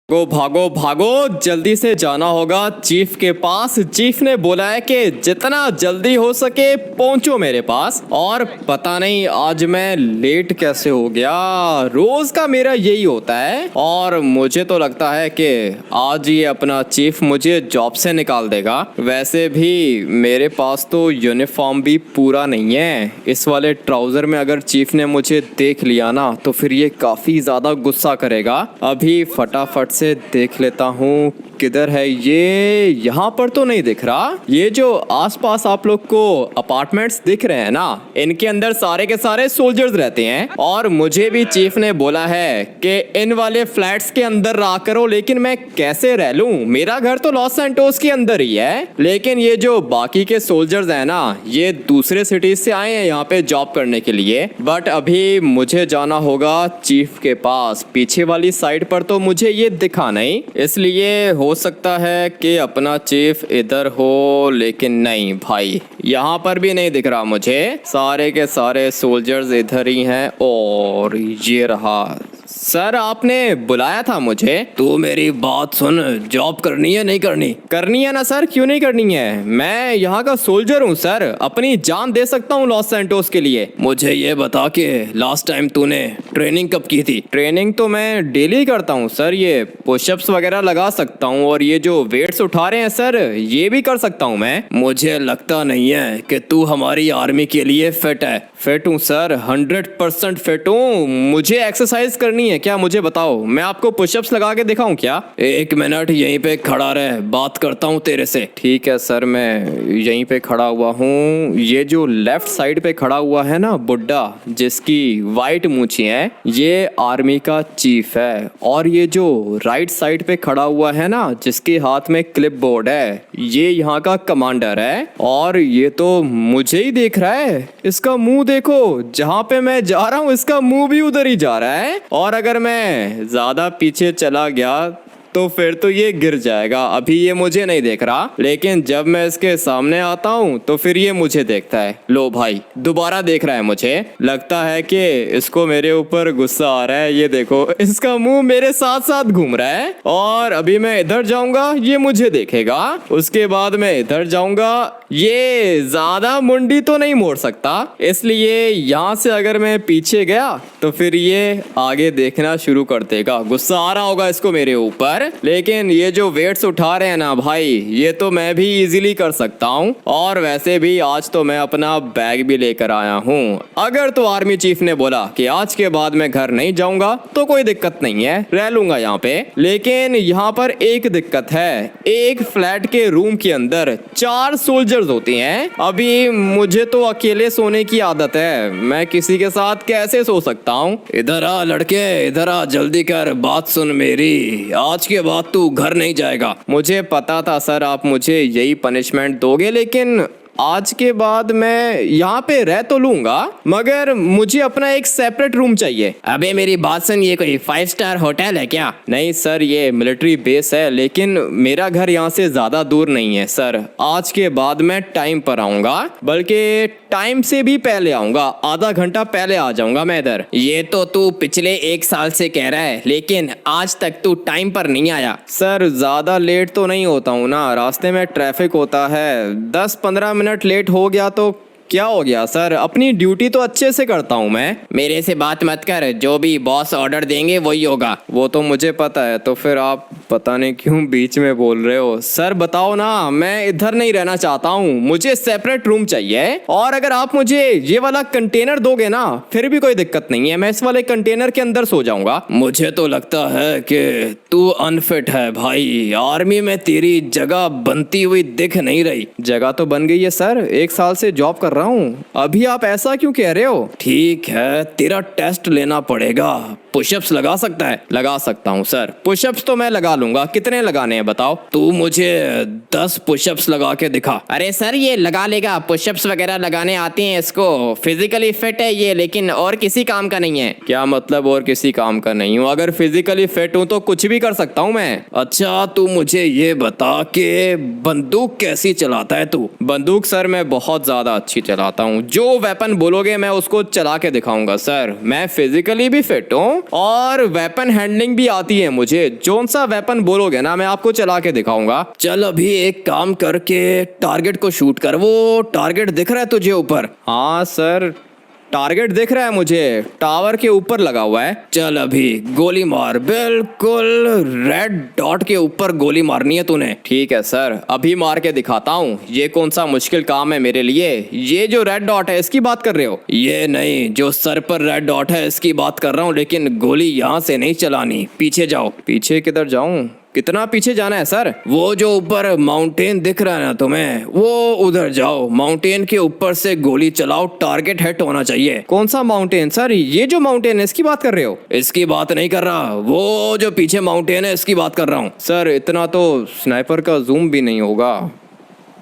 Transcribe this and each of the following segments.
भागो भागो भागो, जल्दी से जाना होगा चीफ के पास। चीफ ने बोला है कि जितना जल्दी हो सके पहुंचो मेरे पास। और पता नहीं आज मैं लेट कैसे हो गया, रोज का मेरा यही होता है। और मुझे तो लगता है कि आज ये अपना चीफ मुझे जॉब से निकाल देगा। वैसे भी मेरे पास तो यूनिफॉर्म भी पूरा नहीं है। इस वाले ट्राउजर में अगर चीफ ने मुझे देख लिया ना तो फिर ये काफी ज्यादा गुस्सा करेगा। अभी फटाफट से देख लेता हूँ किधर है ये। यहाँ पर तो नहीं दिख रहा। ये जो आसपास आप लोग को अपार्टमेंट्स दिख रहे हैं ना, इनके अंदर सारे के सारे सोल्जर्स रहते हैं। और मुझे भी चीफ ने बोला है कि इन वाले फ्लैट्स के अंदर रहा करो, लेकिन मैं कैसे रह लूं? मेरा घर तो लॉस सैंटोस के अंदर ही है, लेकिन ये जो बाकी के सोल्जर्स हैं ना, ये दूसरे सिटीज से आए हैं यहाँ पे जॉब करने के लिए। बट अभी मुझे जाना होगा चीफ के पास। पीछे वाली साइड पर तो मुझे ये दिखा नहीं, इसलिए हो सकता है कि अपना चीफ इधर हो, लेकिन नहीं भाई, यहाँ पर भी नहीं दिख रहा मुझे। सारे के सारे सोल्जर्स इधर ही हैं। और ये रहा। सर आपने बुलाया था मुझे? तू मेरी बात सुन, जॉब करनी है नहीं करनी? करनी है ना सर, क्यों नहीं करनी है? मैं यहाँ का सोल्जर हूँ सर, अपनी जान दे सकता हूँ लॉस सैंटोस के लिए। मुझे ये बता कि लास्ट टाइम तूने ट्रेनिंग कब की थी? ट्रेनिंग तो मैं डेली करता हूँ सर, ये पुशअप्स वगैरह लगा सकता हूँ, और ये जो वेट्स उठा रहे हैं सर, ये भी कर सकता हूँ मैं। मुझे लगता नहीं है कि तू हमारी आर्मी के लिए फिट है। फिट हूँ सर, 100% फिट हूँ। मुझे एक्सरसाइज करनी है क्या, मुझे बताओ, मैं आपको पुशअप्स लगा के दिखाऊं क्या? 1 मिनट यहीं पे खड़ा रह, बात करता हूँ तेरे से। ठीक है सर, मैं यहीं पे खड़ा हुआ हूँ। ये जो लेफ्ट साइड पे खड़ा हुआ है ना बुड्ढा, जिसकी वाइट मूछी है, ये आर्मी का चीफ है। और ये जो राइट साइड पे खड़ा हुआ है ना, जिसके हाथ में क्लिप बोर्ड है, ये यहाँ का कमांडर है। और ये तो मुझे ही देख रहा है। इसका मुंह देखो, जहाँ पे मैं जा रहा हूँ इसका मुंह भी उधर ही जा रहा है। और अगर मैं ज्यादा पीछे चला गया तो फिर तो ये गिर जाएगा। अभी ये मुझे नहीं देख रहा, लेकिन जब मैं इसके सामने आता हूँ तो फिर ये मुझे देखता है। लो भाई, दोबारा देख रहा है मुझे। लगता है कि इसको मेरे ऊपर गुस्सा आ रहा है। ये देखो, इसका मुंह मेरे साथ साथ घूम रहा है। और अभी मैं इधर जाऊंगा, ये मुझे देखेगा। उसके बाद मैं इधर जाऊंगा। ये ज्यादा मुंडी तो नहीं मोड़ सकता, इसलिए यहाँ से अगर मैं पीछे गया तो फिर ये आगे देखना शुरू कर देगा। गुस्सा आ रहा होगा इसको मेरे ऊपर। लेकिन ये जो वेट्स उठा रहे हैं ना भाई, ये तो मैं भी इजीली कर सकता हूँ। और वैसे भी आज तो मैं अपना बैग भी लेकर आया हूँ। अगर तो आर्मी चीफ ने बोला कि आज के बाद मैं घर नहीं जाऊंगा तो कोई दिक्कत नहीं है, रह लूंगा यहाँ पे। लेकिन यहाँ पर एक दिक्कत है, एक फ्लैट के रूम के अंदर 4 सोल्जर्स होते हैं। अभी मुझे तो अकेले सोने की आदत है, मैं किसी के साथ कैसे सो सकता हूँ? इधर आ लड़के, इधर आ, जल्दी कर, बात सुन मेरी। आज के बाद तू घर नहीं जाएगा। मुझे पता था सर आप मुझे यही पनिशमेंट दोगे, लेकिन आज के बाद मैं यहाँ पे रह तो लूंगा, मगर मुझे अपना एक सेपरेट रूम चाहिए। अबे मेरी बात सुन, ये कोई 5 स्टार होटल है क्या? नहीं सर, ये मिलिट्री बेस है, लेकिन मेरा घर यहाँ से ज्यादा दूर नहीं है सर। आज के बाद मैं टाइम पर आऊंगा, बल्कि टाइम से भी पहले आऊंगा, आधा घंटा पहले आ जाऊंगा मैं इधर। ये तो तू पिछले 1 साल से कह रहा है, लेकिन आज तक तू टाइम पर नहीं आया। सर ज्यादा लेट तो नहीं होता हूँ ना, रास्ते में ट्रैफिक होता है। 10-15 मिनट लेट हो गया तो क्या हो गया सर, अपनी ड्यूटी तो अच्छे से करता हूँ मैं। मेरे से बात मत कर, जो भी बॉस ऑर्डर देंगे वही होगा। वो तो मुझे पता है, तो फिर आप पता नहीं क्यों बीच में बोल रहे हो। सर बताओ ना, मैं इधर नहीं रहना चाहता हूँ, मुझे सेपरेट रूम चाहिए। और अगर आप मुझे ये वाला कंटेनर दोगे ना फिर भी कोई दिक्कत नहीं है, मैं इस वाले कंटेनर के अंदर सो जाऊंगा। मुझे तो लगता है कि तू अनफिट है भाई, आर्मी में तेरी जगह बनती हुई दिख नहीं रही। जगह तो बन गई है सर, 1 साल से जॉब कर रहा हूँ। अभी आप ऐसा क्यों कह रहे हो? ठीक है, तेरा टेस्ट लेना पड़ेगा। पुशअप्स लगा सकता है? लगा सकता हूँ सर, पुशअप्स तो मैं लगा लूंगा। कितने लगाने हैं बताओ? तू मुझे 10 पुशअप्स लगा के दिखा। अरे सर ये लगा लेगा, पुशअप्स वगैरह लगाने आते हैं इसको, फिजिकली फिट है ये, लेकिन और किसी काम का नहीं है। क्या मतलब और किसी काम का नहीं हूँ? अगर फिजिकली फिट हूँ तो कुछ भी कर सकता हूँ मैं। अच्छा तू मुझे ये बता कि बंदूक कैसी चलाता है तू? बंदूक सर मैं बहुत ज्यादा अच्छी चलाता हूँ, जो वेपन बोलोगे मैं उसको चला के दिखाऊंगा सर। मैं फिजिकली भी फिट हूँ और वेपन हैंडलिंग भी आती है मुझे। जोन सा वेपन बोलोगे ना मैं आपको चला के दिखाऊंगा। चल अभी एक काम करके टारगेट को शूट कर। वो टारगेट दिख रहा है तुझे ऊपर? हाँ सर टारगेट दिख रहा है मुझे, टावर के ऊपर लगा हुआ है। चल अभी गोली मार, बिल्कुल रेड डॉट के ऊपर गोली मारनी है तूने। ठीक है सर अभी मार के दिखाता हूँ। ये कौन सा मुश्किल काम है मेरे लिए? ये जो रेड डॉट है इसकी बात कर रहे हो? ये नहीं, जो सर पर रेड डॉट है इसकी बात कर रहा हूँ, लेकिन गोली यहाँ से नहीं चलानी। पीछे जाओ। पीछे किधर जाऊँ? कितना पीछे जाना है सर? वो जो ऊपर माउंटेन दिख रहा है ना तुम्हें, वो उधर जाओ। माउंटेन के ऊपर से गोली चलाओ, टारगेट हिट होना चाहिए। कौन सा माउंटेन सर? ये जो माउंटेन है इसकी बात कर रहे हो? इसकी बात नहीं कर रहा, वो जो पीछे माउंटेन है इसकी बात कर रहा हूँ। सर इतना तो स्नाइपर का जूम भी नहीं होगा।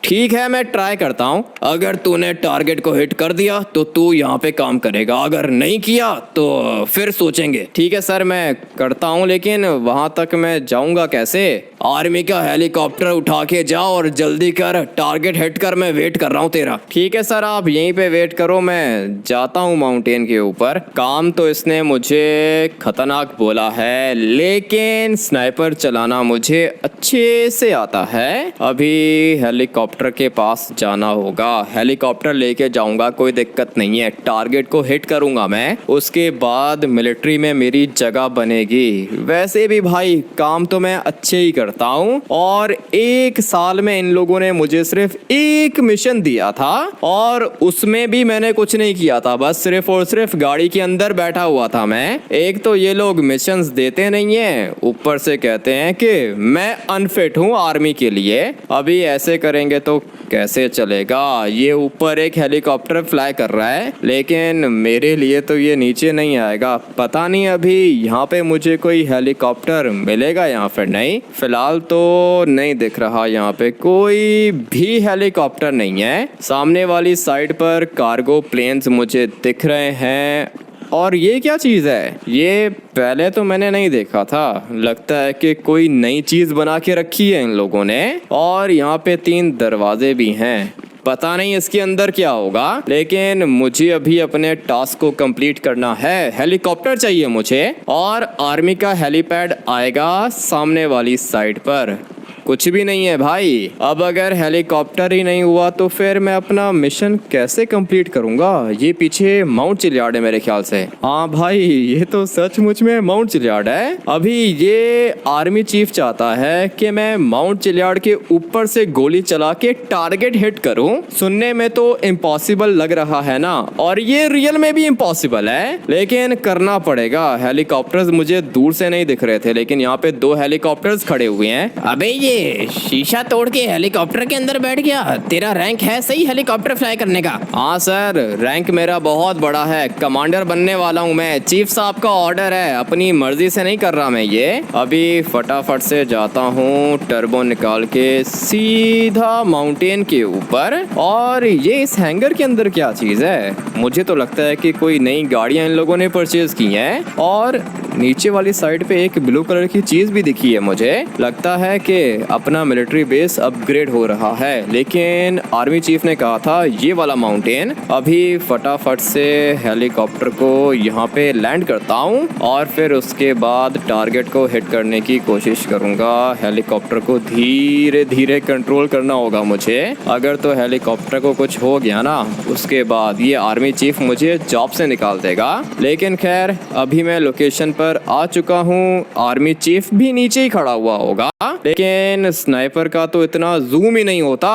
ठीक है मैं ट्राई करता हूँ। अगर तूने टारगेट को हिट कर दिया तो तू यहाँ पे काम करेगा, अगर नहीं किया तो फिर सोचेंगे। ठीक है सर मैं करता हूँ, लेकिन वहाँ तक मैं जाऊँगा कैसे? आर्मी का हेलीकॉप्टर उठा के जाओ और जल्दी कर, टारगेट हिट कर, मैं वेट कर रहा हूँ तेरा। ठीक है सर आप यहीं पे वेट करो, मैं जाता हूँ माउंटेन के ऊपर। काम तो इसने मुझे खतरनाक बोला है, लेकिन स्नाइपर चलाना मुझे अच्छे से आता है। अभी हेलीकॉप्टर के पास जाना होगा, हेलीकॉप्टर लेके जाऊंगा, कोई दिक्कत नहीं है। टारगेट को हिट करूंगा मैं, उसके बाद मिलिट्री में मेरी जगह बनेगी। वैसे भी भाई काम तो मैं अच्छे ही करता हूँ, और 1 साल में इन लोगों ने मुझे सिर्फ एक मिशन दिया था और उसमें भी मैंने कुछ नहीं किया था, बस सिर्फ और सिर्फ गाड़ी के अंदर बैठा हुआ था मैं। एक तो ये लोग मिशंस देते नहीं है, ऊपर से कहते हैं कि मैं अनफिट हूँ आर्मी के लिए। अभी ऐसे करेंगे तो कैसे चलेगा? ये ऊपर एक हेलीकॉप्टर फ्लाई कर रहा है, लेकिन मेरे लिए तो ये नीचे नहीं आएगा। पता नहीं अभी यहाँ पे मुझे कोई हेलीकॉप्टर मिलेगा या फिर नहीं। फिलहाल तो नहीं दिख रहा यहाँ पे कोई भी हेलीकॉप्टर नहीं है। सामने वाली साइड पर कार्गो प्लेन्स मुझे दिख रहे हैं। और ये क्या चीज़ है? ये पहले तो मैंने नहीं देखा था, लगता है कि कोई नई चीज़ बना के रखी है इन लोगों ने। और यहाँ पे 3 दरवाजे भी हैं, पता नहीं इसके अंदर क्या होगा, लेकिन मुझे अभी अपने टास्क को कंप्लीट करना है। हेलीकॉप्टर चाहिए मुझे, और आर्मी का हेलीपैड आएगा सामने वाली साइड पर। कुछ भी नहीं है भाई। अब अगर हेलीकॉप्टर ही नहीं हुआ तो फिर मैं अपना मिशन कैसे कंप्लीट करूंगा? ये पीछे माउंट चिलियार्ड है मेरे ख्याल से। हाँ भाई ये तो सचमुच में माउंट चिलियार्ड है। अभी ये आर्मी चीफ चाहता है कि मैं माउंट चिलियार्ड के ऊपर से गोली चला के टारगेट हिट करूं। सुनने में तो इम्पॉसिबल लग रहा है ना, और ये रियल में भी इम्पॉसिबल है, लेकिन करना पड़ेगा। हेलीकॉप्टर्स मुझे दूर से नहीं दिख रहे थे, लेकिन यहाँ पे 2 हेलीकॉप्टर्स खड़े हुए हैं। अबे ये शीशा तोड़ के हेलीकॉप्टर के अंदर बैठ गया। तेरा रैंक है सही हेलीकॉप्टर फ्लाई करने का? हाँ सर रैंक मेरा बहुत बड़ा है, कमांडर बनने वाला हूँ मैं। चीफ साहब का ऑर्डर है, अपनी मर्जी से नहीं कर रहा मैं ये। अभी फटाफट से जाता हूँ, टर्बो निकाल के सीधा माउंटेन के ऊपर। और ये इस हैंगर के अंदर क्या चीज़ है? मुझे तो लगता है कि कोई नई गाड़ियाँ इन लोगों ने परचेज की हैं। और नीचे वाली साइड पे एक ब्लू कलर की चीज़ भी दिखी है मुझे। लगता है कि अपना मिलिट्री बेस अपग्रेड हो रहा है, लेकिन आर्मी चीफ ने कहा था ये वाला माउंटेन। अभी फटाफट से हेलीकॉप्टर को यहाँ पे लैंड करता हूँ, और फिर उसके बाद टारगेट को हिट करने की कोशिश करूँगा। हेलीकॉप्टर को धीरे धीरे कंट्रोल करना होगा मुझे, अगर तो हेलीकॉप्टर को कुछ हो गया ना उसके बाद ये आर्मी चीफ मुझे जॉब से निकाल देगा। लेकिन खैर अभी मैं लोकेशन पर आ चुका हूँ, आर्मी चीफ भी नीचे ही खड़ा हुआ होगा, लेकिन स्नाइपर का तो इतना जूम ही नहीं होता।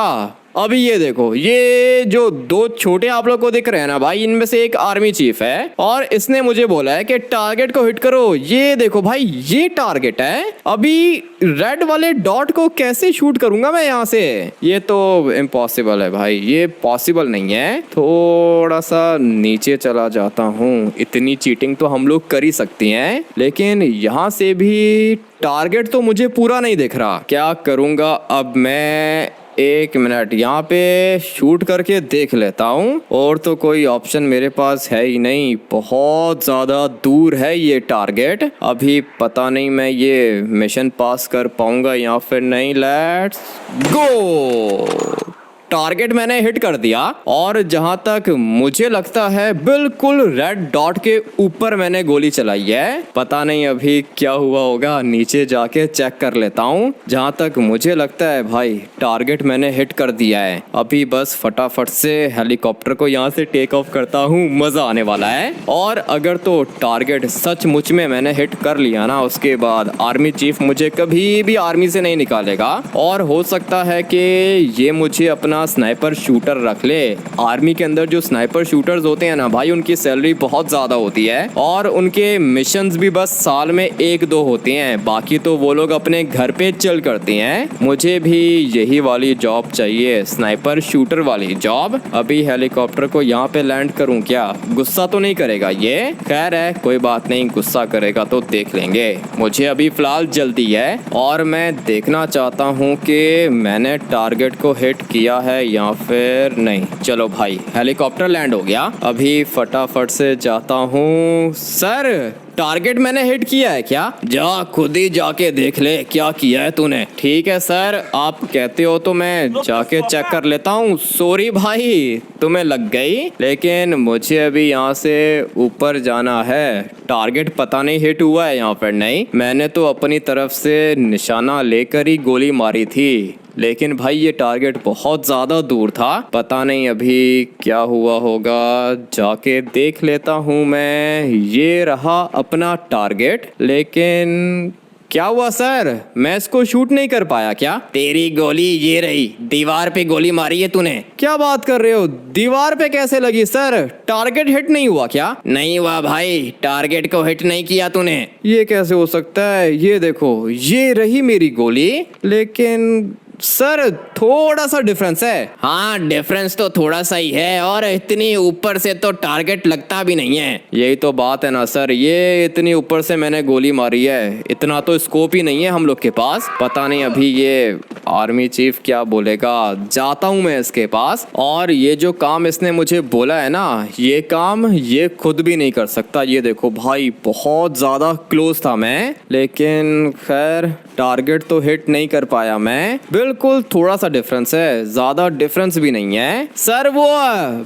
अभी ये देखो, ये जो दो छोटे आप लोग को दिख रहे हैं ना भाई, इनमें से एक आर्मी चीफ है और इसने मुझे बोला है कि टारगेट को हिट करो। ये देखो भाई, ये टारगेट है। अभी रेड वाले डॉट को कैसे शूट करूंगा मैं यहाँ से? ये तो इम्पॉसिबल है भाई, ये पॉसिबल नहीं है। थोड़ा सा नीचे चला जाता हूँ। इतनी चीटिंग तो हम लोग कर ही सकती हैं, लेकिन यहाँ से भी टारगेट तो मुझे पूरा नहीं दिख रहा। क्या करूंगा अब मैं? एक मिनट, यहाँ पे शूट करके देख लेता हूँ। और तो कोई ऑप्शन मेरे पास है ही नहीं, बहुत ज़्यादा दूर है ये टारगेट। अभी पता नहीं मैं ये मिशन पास कर पाऊंगा या फिर नहीं। Let's go. टारगेट मैंने हिट कर दिया और जहां तक मुझे लगता है बिल्कुल रेड डॉट के ऊपर मैंने गोली चलाई है। पता नहीं अभी क्या हुआ होगा, नीचे जाके चेक कर लेता हूं। जहां तक मुझे लगता है भाई टारगेट मैंने हिट कर दिया है। अभी बस फटाफट से हेलीकॉप्टर को यहां से टेक ऑफ करता हूं, मजा आने वाला है। और अगर तो टारगेट सचमुच में मैंने हिट कर लिया ना, उसके बाद आर्मी चीफ मुझे कभी भी आर्मी से नहीं निकालेगा और हो सकता है कि ये मुझे अपना स्नाइपर शूटर रख ले। आर्मी के अंदर जो स्नाइपर शूटर्स होते हैं ना भाई, उनकी सैलरी बहुत ज्यादा होती है और उनके मिशंस भी बस साल में 1-2 होते हैं। बाकी तो वो लोग अपने घर पे चिल करते हैं। मुझे भी यही वाली जॉब चाहिए, स्नाइपर शूटर वाली जॉब। अभी हेलीकॉप्टर को यहाँ पे लैंड करूँ क्या? गुस्सा तो नहीं करेगा ये? खैर है, कोई बात नहीं, गुस्सा करेगा तो देख लेंगे। मुझे अभी फिलहाल जल्दी है और मैं देखना चाहता हूँ कि मैंने टारगेट को हिट किया है या फिर नहीं। चलो भाई, हेलीकॉप्टर लैंड हो गया। अभी फटाफट से जाता हूँ। सर, टारगेट मैंने हिट किया है क्या? जा खुद ही जाके देख ले क्या किया है तूने। ठीक है सर, आप कहते हो तो मैं जाके चेक कर लेता हूँ। सॉरी भाई, तुम्हें लग गई, लेकिन मुझे अभी यहाँ से ऊपर जाना है। टारगेट पता नहीं हिट हुआ है यहाँ पर। नहीं, मैंने तो अपनी तरफ से निशाना लेकर ही गोली मारी थी, लेकिन भाई ये टारगेट बहुत ज़्यादा दूर था। पता नहीं अभी क्या हुआ होगा, जाके देख लेता हूँ मैं। ये रहा अपना टारगेट, लेकिन क्या हुआ सर? मैं इसको शूट नहीं कर पाया क्या? तेरी गोली ये रही, दीवार पे गोली मारी है तूने। क्या बात कर रहे हो? दीवार पे कैसे लगी सर? टारगेट हिट नहीं हुआ क्या? नहीं हुआ भाई, टारगेट को हिट नहीं किया तूने। ये कैसे हो सकता है? ये देखो, ये रही मेरी गोली, लेकिन सर थोड़ा सा डिफरेंस है। हाँ, डिफरेंस तो थोड़ा सा ही है और इतनी ऊपर से तो टारगेट लगता भी नहीं है। यही तो बात है ना सर, ये इतनी ऊपर से मैंने गोली मारी है, इतना तो स्कोप ही नहीं है हम लोग के पास। पता नहीं अभी ये आर्मी चीफ क्या बोलेगा। जाता हूँ मैं इसके पास, और ये जो काम इसने मुझे बोला है ना, ये काम ये खुद भी नहीं कर सकता। ये देखो भाई, बहुत ज्यादा क्लोज था मैं, लेकिन खैर टारगेट तो हिट नहीं कर पाया मैं। बिल्कुल थोड़ा सा डिफरेंस है, ज्यादा डिफरेंस भी नहीं है सर। वो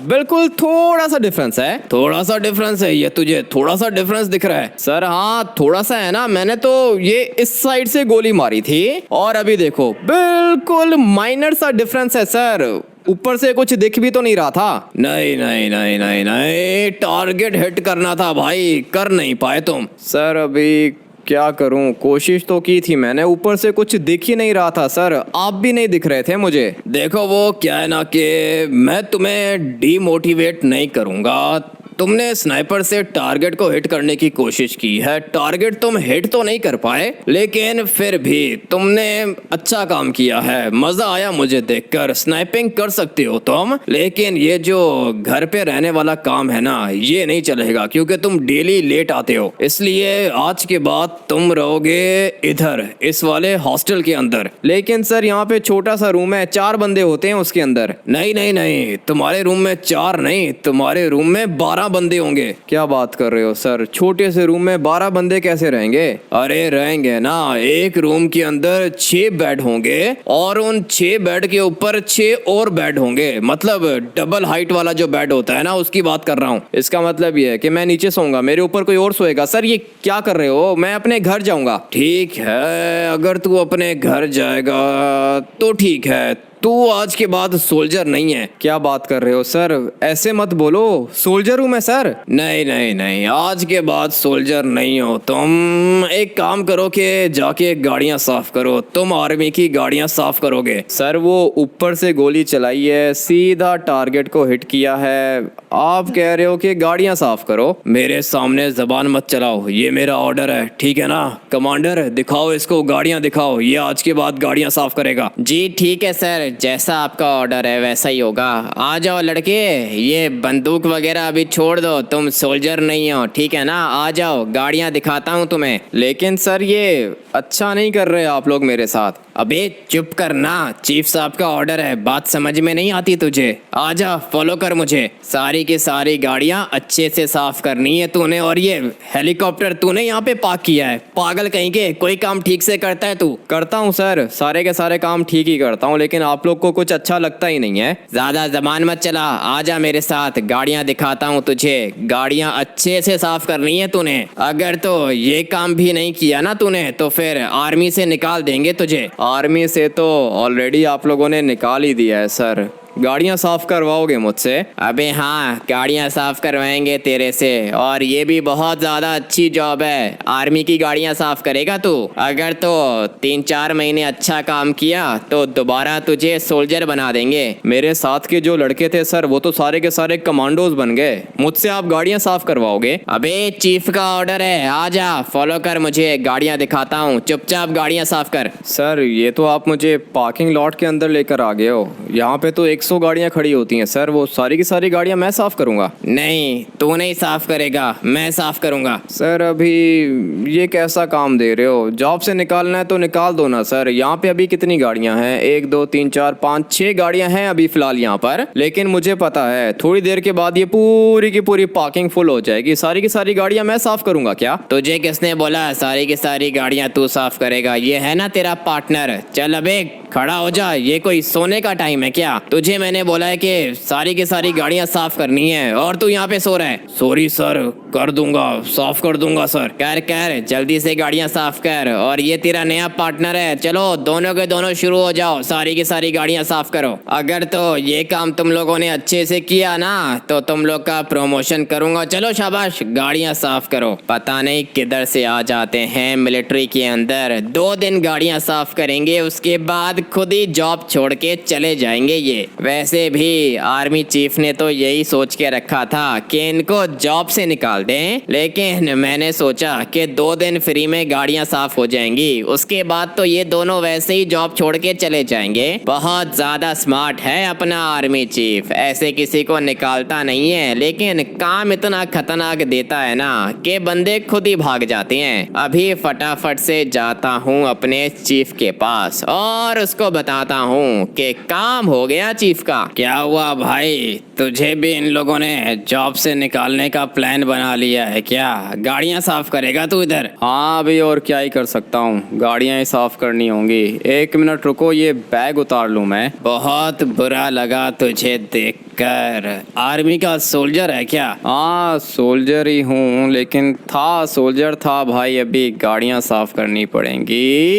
बिल्कुल थोड़ा सा डिफरेंस है। थोड़ा सा डिफरेंस है? ये तुझे थोड़ा सा डिफरेंस दिख रहा है? सर हाँ, थोड़ा सा है ना। मैंने तो ये इस साइड से गोली मारी थी और अभी देखो बिल्कुल माइनर सा डिफरेंस है सर। ऊपर से कुछ दिख भी तो नहीं रहा था। नहीं नहीं नहीं नहीं नहीं, टारगेट हिट करना था भाई, कर नहीं पाए तुम। सर अभी क्या करूं, कोशिश तो की थी मैंने, ऊपर से कुछ दिख ही नहीं रहा था सर। आप भी नहीं दिख रहे थे मुझे। देखो वो क्या है ना कि मैं तुम्हें डीमोटिवेट नहीं करूंगा। तुमने स्नाइपर से टारगेट को हिट करने की कोशिश की है, टारगेट तुम हिट तो नहीं कर पाए, लेकिन फिर भी तुमने अच्छा काम किया है। मजा आया मुझे देखकर। स्नाइपिंग कर सकते हो तुम, लेकिन ये जो घर पे रहने वाला काम है ना, ये नहीं चलेगा क्योंकि तुम डेली लेट आते हो। इसलिए आज के बाद तुम रहोगे इधर, इस वाले हॉस्टल के अंदर। लेकिन सर यहाँ पे छोटा सा रूम है, 4 बंदे होते हैं उसके अंदर। नहीं नहीं नहीं, तुम्हारे रूम में 4 नहीं, तुम्हारे रूम में 12 बंदे होंगे। क्या बात कर रहे हो सर? छोटे से रूम में 12 बंदे कैसे रहेंगे? अरे रहेंगे ना, एक रूम के अंदर 6 बेड होंगे और उन 6 बेड के ऊपर 6 और बेड होंगे। मतलब डबल हाइट वाला जो बेड होता है ना, उसकी बात कर रहा हूँ। इसका मतलब ये है कि मैं नीचे सोऊंगा, मेरे ऊपर कोई और सोएगा। सर ये क्या कर रहे हो? मैं अपने घर जाऊंगा। ठीक है, अगर तू अपने घर जाएगा तो ठीक है, तू आज के बाद सोल्जर नहीं है। क्या बात कर रहे हो सर, ऐसे मत बोलो, सोल्जर हूँ मैं सर। नहीं नहीं नहीं, आज के बाद सोल्जर नहीं हो तुम। एक काम करो कि जाके गाड़ियां साफ करो, तुम आर्मी की गाड़ियां साफ करोगे। सर वो ऊपर से गोली चलाई है, सीधा टारगेट को हिट किया है, आप कह रहे हो कि गाड़ियां साफ करो। मेरे सामने जबान मत चलाओ, ये मेरा ऑर्डर है, ठीक है ना। कमांडर दिखाओ इसको, गाड़ियां दिखाओ, ये आज के बाद गाड़ियां साफ करेगा। जी ठीक है सर, जैसा आपका ऑर्डर है वैसा ही होगा। आ जाओ लड़के, ये बंदूक वगैरह अभी छोड़ दो, तुम सोल्जर नहीं हो, ठीक है ना। आ जाओ, गाड़ियां दिखाता हूँ तुम्हें। लेकिन सर ये अच्छा नहीं कर रहे आप लोग मेरे साथ। अबे चुप करना, चीफ साहब का ऑर्डर है, बात समझ में नहीं आती तुझे। आजा फॉलो कर मुझे। सारी की सारी गाड़ियां अच्छे से साफ करनी है तूने, और ये हेलीकॉप्टर तूने यहाँ पे पार्क किया है, पागल कहीं के। कोई काम ठीक से करता है तू? करता हूँ सर, सारे के सारे काम ठीक ही करता हूँ, लेकिन आप लोग को कुछ अच्छा लगता ही नहीं है। ज्यादा जबान मत चला, आजा मेरे साथ, गाड़ियां दिखाता हूँ तुझे। गाड़ियां अच्छे से साफ करनी है तूने, अगर तो ये काम भी नहीं किया ना तूने तो फिर आर्मी से निकाल देंगे तुझे। आर्मी से तो ऑलरेडी आप लोगों ने निकाल ही दिया है सर। गाड़ियां साफ करवाओगे मुझसे? अबे हाँ, गाड़ियां साफ करवाएंगे तेरे से, और ये भी बहुत ज्यादा अच्छी जॉब है। आर्मी की गाड़ियां साफ करेगा तू। अगर तो 3-4 महीने अच्छा काम किया तो दोबारा तुझे सोल्जर बना देंगे। मेरे साथ के जो लड़के थे सर, वो तो सारे के सारे कमांडोज बन गए, मुझसे आप गाड़ियां साफ करवाओगे? अबे चीफ का ऑर्डर है, आजा फॉलो कर मुझे, गाड़ियां दिखाता हूँ, चुपचाप गाड़ियां साफ कर। सर ये तो आप मुझे पार्किंग लॉट के अंदर लेकर आ गए हो, यहाँ पे तो 100 गाड़ियां खड़ी होती हैं सर, वो सारी की सारी गाड़ियां मैं साफ करूंगा। नहीं, तू नहीं साफ करेगा, मैं साफ करूंगा। सर अभी ये कैसा काम दे रहे हो? जॉब से निकालना है तो निकाल दो ना सर। यहाँ पे अभी कितनी गाड़ियां हैं? 1 2 3 4 5 6 गाड़ियां हैं अभी फिलहाल यहाँ पर, लेकिन मुझे पता है थोड़ी देर के बाद ये पूरी की पूरी पार्किंग फुल हो जाएगी। सारी की सारी गाड़ियां मैं साफ करूंगा क्या? तुझे किसने बोला सारी की सारी गाड़ियां तू साफ करेगा? ये है ना तेरा पार्टनर। चल अबे खड़ा हो जा, ये कोई सोने का टाइम है क्या? तुझे मैंने बोला है कि सारी की सारी गाड़ियां साफ करनी है, और तू यहाँ पे सो रहा है। सॉरी सर, कर दूंगा, साफ कर दूंगा सर। कर जल्दी से गाड़ियां साफ कर। और ये तेरा नया पार्टनर है, चलो दोनों के दोनों शुरू हो जाओ, सारी की सारी गाड़ियां साफ करो। अगर तो ये काम तुम लोगों ने अच्छे से किया ना तो तुम लोग का प्रमोशन करूंगा। चलो शाबाश, गाड़ियां साफ करो। पता नहीं किधर से आ जाते हैं मिलिट्री के अंदर। 2 दिन गाड़ियां साफ करेंगे, उसके बाद खुद ही जॉब छोड़ के चले जाएंगे ये। वैसे भी आर्मी चीफ ने तो यही सोच के रखा था कि इनको जॉब से निकाल दें, लेकिन मैंने सोचा कि 2 दिन फ्री में गाड़ियां साफ हो जाएंगी, उसके बाद तो ये दोनों वैसे ही जॉब छोड़ के चले जाएंगे। बहुत ज्यादा स्मार्ट है अपना आर्मी चीफ, ऐसे किसी को निकालता नहीं है, लेकिन काम इतना खतरनाक देता है ना कि बंदे खुद ही भाग जाते हैं। अभी फटाफट से जाता हूँ अपने चीफ के पास और उसको बताता हूँ कि काम हो गया चीफ का। क्या हुआ भाई, तुझे भी इन लोगों ने जॉब से निकालने का प्लान बना लिया है क्या? गाड़ियां साफ करेगा तू इधर? हाँ भाई, और क्या ही कर सकता हूँ, गाड़ियां ही साफ करनी होंगी। 1 मिनट रुको, ये बैग उतार लूँ मैं। बहुत बुरा लगा तुझे देखकर, आर्मी का सोल्जर है क्या? हाँ सोल्जर ही हूँ, लेकिन सोल्जर था भाई, अभी गाड़ियां साफ करनी पड़ेंगी।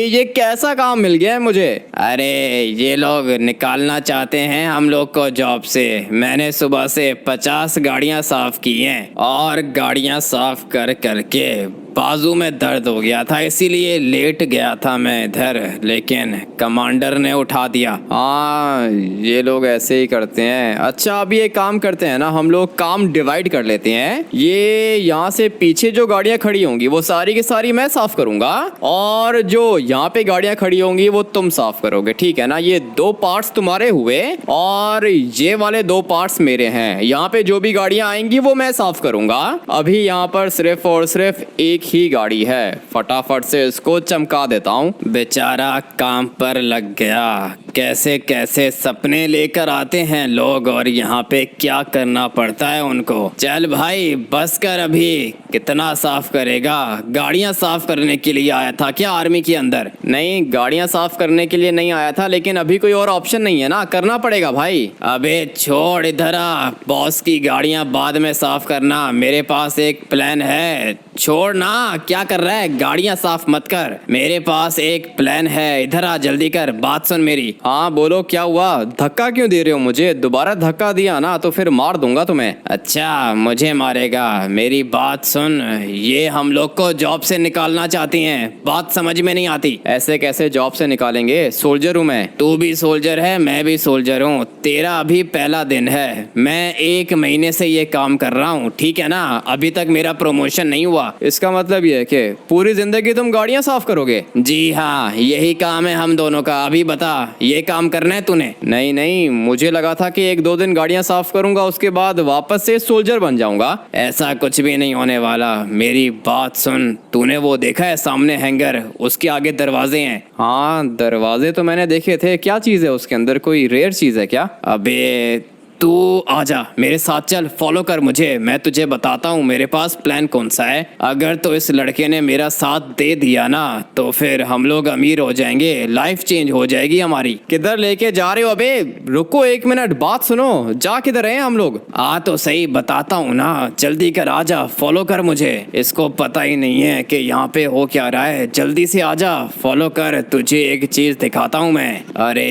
ये कैसा काम मिल गया है मुझे? अरे ये लोग निकालना चाहते हैं हम लोग को जॉब से। मैंने सुबह से 50 गाड़ियां साफ की हैं, और गाड़ियां साफ कर करके बाजू में दर्द हो गया था, इसीलिए लेट गया था मैं इधर, लेकिन कमांडर ने उठा दिया। हाँ ये लोग ऐसे ही करते हैं। अच्छा अभी एक काम करते हैं ना, हम लोग काम डिवाइड कर लेते हैं। ये यहाँ से पीछे जो गाड़ियां खड़ी होंगी वो सारी की सारी मैं साफ करूंगा, और जो यहाँ पे गाड़ियां खड़ी होंगी वो तुम साफ करोगे, ठीक है ना। ये 2 पार्ट्स तुम्हारे हुए और ये वाले 2 पार्ट्स मेरे हैं। यहाँ पे जो भी गाड़ियां आएंगी वो मैं साफ करूंगा। अभी यहाँ पर सिर्फ और सिर्फ एक ही गाड़ी है, फटाफट से इसको चमका देता हूँ। बेचारा काम पर लग गया। कैसे कैसे सपने लेकर आते हैं लोग, और यहाँ पे क्या करना पड़ता है उनको। चल भाई बस कर, अभी कितना साफ करेगा? गाड़ियां साफ करने के लिए आया था क्या आर्मी के अंदर? नहीं गाड़ियां साफ करने के लिए नहीं आया था, लेकिन अभी कोई और ऑप्शन नहीं है ना, करना पड़ेगा भाई। अबे छोड़, इधर आ, बॉस की गाड़ियां बाद में साफ करना, मेरे पास एक प्लान है। छोड़ ना, क्या कर रहा है, गाड़ियां साफ मत कर, मेरे पास एक प्लान है। इधर आ जल्दी कर, बात सुन मेरी। हाँ बोलो, क्या हुआ? धक्का क्यों दे रहे हो मुझे? दोबारा धक्का दिया ना तो फिर मार दूंगा तुम्हें। अच्छा, मुझे मारेगा? मेरी बात सुन, ये हम लोग को जॉब से निकालना चाहती हैं, बात समझ में नहीं आती। ऐसे कैसे जॉब से निकालेंगे? सोल्जर हूँ मैं। तू भी सोल्जर है, मैं भी सोल्जर हूँ। तेरा अभी पहला दिन है, मैं 1 महीने से ये काम कर रहा हूँ, ठीक है ना? अभी तक मेरा प्रमोशन नहीं हुआ। इसका मतलब ये है कि पूरी जिंदगी तुम गाड़ियाँ साफ करोगे? जी हाँ, यही काम है हम दोनों का। अभी बता, ये काम करना है तूने? नहीं नहीं, मुझे लगा था कि 1-2 दिन गाड़ियाँ साफ करूंगा, उसके बाद वापस से सोल्जर बन जाऊंगा। ऐसा कुछ भी नहीं होने वाला, मेरी बात सुन। तूने वो देखा है सामने हैंगर, उसके आगे दरवाजे हैं? हाँ, दरवाजे तो मैंने देखे थे। क्या चीज़ है उसके अंदर? कोई रेयर चीज़ है क्या? अबे तू आजा मेरे साथ, चल फॉलो कर मुझे, मैं तुझे बताता हूँ मेरे पास प्लान कौन सा है। अगर तो इस लड़के ने मेरा साथ दे दिया ना तो फिर हम लोग अमीर हो जाएंगे, लाइफ चेंज हो जाएगी हमारी। किधर लेके जा रहे हो? अबे रुको 1 मिनट, बात सुनो। जा किधर हैं हम लोग? आ तो सही, बताता हूँ ना, जल्दी कर, आजा फॉलो कर मुझे। इसको पता ही नहीं है कि यहाँ पे हो क्या रहा है, जल्दी से आजा फॉलो कर, तुझे एक चीज दिखाता हूँ मैं। अरे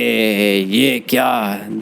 ये क्या,